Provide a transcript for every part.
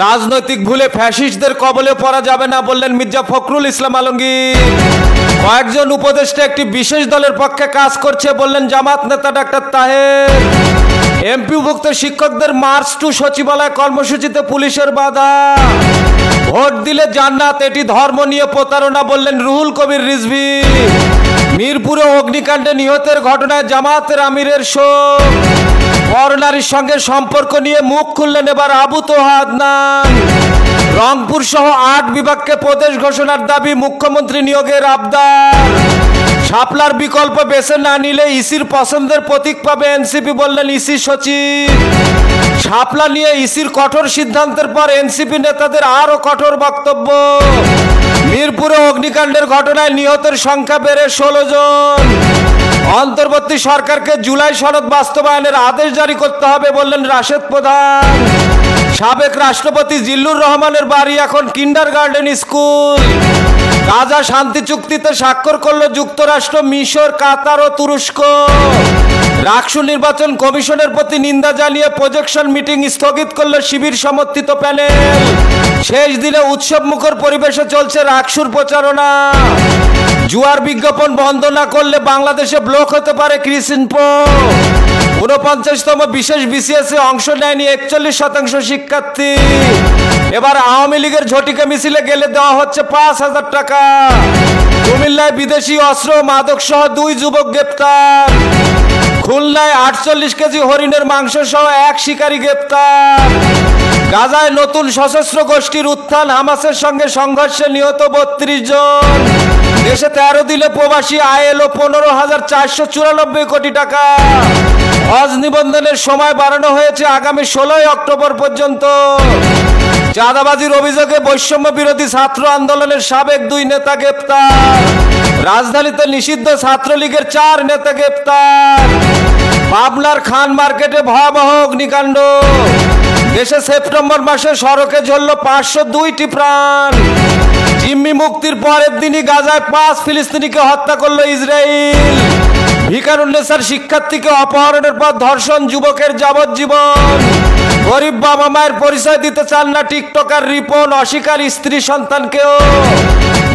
রাজনৈতিক ভুলে ফ্যাসিস্টদের কবলে পড়া যাবে না বললেন মির্জা ফখরুল ইসলাম আলমগীর। কয়েকজন উপদেষ্টা একটি বিশেষ দলের পক্ষে কাজ করছে বললেন জামাত নেতা ডাক্তার তাহের। এমপিভুক্ত শিক্ষকদের মার্চ টু সচিবালয় কর্মসূচিতে পুলিশের বাধা। ভোট দিলে জান্নাত, এটি ধর্ম নিয়ে প্রতারণা বললেন রুহুল কবির রিজভী। মিরপুরে অগ্নিকাণ্ডে নিহতের ঘটনায় জামাতের আমিরের শোক। পরনারীর সঙ্গে সম্পর্ক নিয়ে মুখ খুললেন এবার আবু তোহা আদনান। রংপুর সহ ৮ বিভাগকে প্রদেশ ঘোষণার দাবি, মুখ্যমন্ত্রী নিয়োগের আবদার। শাপলার বিকল্প বেছে না নিলে ইসির পছন্দের প্রতীক পাবে এনসিপি বললেন ইসি সচিব। শাপলা নিয়ে ইসির কঠোর সিদ্ধান্তের পর এনসিপি নেতাদের আরো কঠোর বক্তব্য। মিরপুরে অগ্নিকাণ্ডের ঘটনায় নিহতের সংখ্যা বেড়ে 16 জন। অন্তর্বর্তী সরকারকে জুলাই সনদ বাস্তবায়নের আদেশ জারি করতে হবে বললেন রাশেদ প্রধান। সাবেক রাষ্ট্রপতি জিল্লুর রহমানের বাড়ি এখন কিন্ডারগার্টেন স্কুল। গাজা শান্তি চুক্তিতে স্বাক্ষর করল যুক্তরাষ্ট্র, মিশর, কাতার ও তুরস্ক। রাকসু নির্বাচন কমিশনের প্রতি নিন্দা জানিয়ে প্রজেকশন মিটিং স্থগিত করল শিবির সমর্থিত প্যানেল। শেষ দিনে উৎসব মুখর পরিবেশে চলছে রাকসুর প্রচারণা। জুয়ার বিজ্ঞাপন বন্ধ না করলে বাংলাদেশে ব্লক হতে পারে কৃষিনপো। ৪৯তম বিশেষ বিসিএসে অংশ নেয়নি ৪১% শিক্ষার্থী। এবার আওয়ামী লীগের ঝটিকা মিছিলে গেলে দেওয়া হচ্ছে ৫,০০০ টাকা। কুমিল্লায় বিদেশি অস্ত্র মাদক সহ ২ যুবক গ্রেপ্তার। খুলনায় ৪৮ কেজি হরিণের মাংস সহ ১ শিকারী গ্রেপ্তার। গাজায় নতুন সশস্ত্র গোষ্ঠীর উত্থান, হামাসের সঙ্গে সংঘর্ষে নিহত ৩২ জন। দেশে ১৩ দিনে প্রবাসী আয় এলো ১৫,৪৯৪ কোটি টাকা। হজ নিবন্ধনের সময় বাড়ানো হয়েছে আগামী ১৬ অক্টোবর পর্যন্ত। চাঁদাবাজির অভিযোগে বৈষম্য বিরোধী ছাত্র আন্দোলনের সাবেক ২ নেতা গ্রেপ্তার। রাজধানীতে নিষিদ্ধ ছাত্রলীগের ৪ নেতা গ্রেপ্তার। পাবনার খান মার্কেটে ভয়াবহ অগ্নিকাণ্ড। দেশে সেপ্টেম্বর মাসে সড়কে ঝরল ৫০২টি প্রাণ। জিম্মি মুক্তির পরের দিনই গাজায় ৫ ফিলিস্তিনিকে হত্যা করল ইসরায়েল। ভিকারুন্নেসার শিক্ষার্থীকে অপহরণের পর ধর্ষণ, যুবকের যাবজ্জীবন। গরিব বাবা মায়ের পরিচয় দিতে চান না টিকটকার রিপন, অস্বীকার স্ত্রী সন্তানকেও।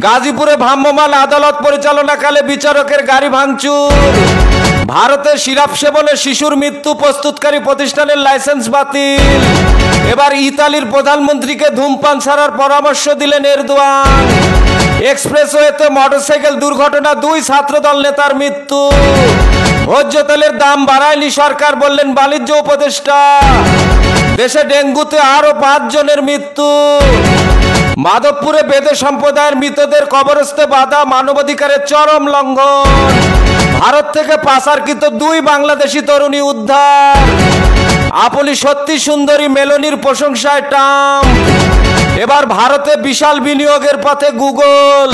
গাজীপুরে ভ্রাম্যমাণ আদালত পরিচালনাকালে বিচারকের গাড়ি ভাঙচুর। ভারতে সিরাপ সেবনে শিশুর মৃত্যু, প্রস্তুতকারী প্রতিষ্ঠানের লাইসেন্স বাতিল। এবার ইতালির প্রধানমন্ত্রীকে ধূমপান ছাড়ার পরামর্শ দিলেন এরদোয়ান। এক্সপ্রেসওয়েতে মোটরসাইকেল দুর্ঘটনা, ২ ছাত্রদল নেতার মৃত্যু। ভোজ্য তেলের দাম বাড়ায়নি সরকার বললেন বাণিজ্য উপদেষ্টা। দেশে ডেঙ্গুতে আরো ৫ জনের মৃত্যু। মাধবপুরে বেদে সম্প্রদায়ের মৃতদের কবরস্থে বাধা, মানবাধিকারের চরম লঙ্ঘন। ভারত থেকে পাচারকৃত ২ বাংলাদেশি তরুণী উদ্ধার। আপনি সত্যি সুন্দরী, মেলোনির প্রশংসায় ট্রাম্প। এবার ভারতে বিশাল বিনিয়োগের পথে গুগল।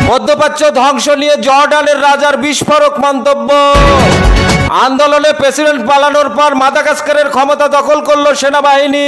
মধ্যপ্রাচ্য ধ্বংস নিয়ে জর্ডানের রাজার বিস্ফোরক মন্তব্য। আন্দোলনে প্রেসিডেন্ট পালানোর পর মাদাগাস্কারের ক্ষমতা দখল করল সেনাবাহিনী।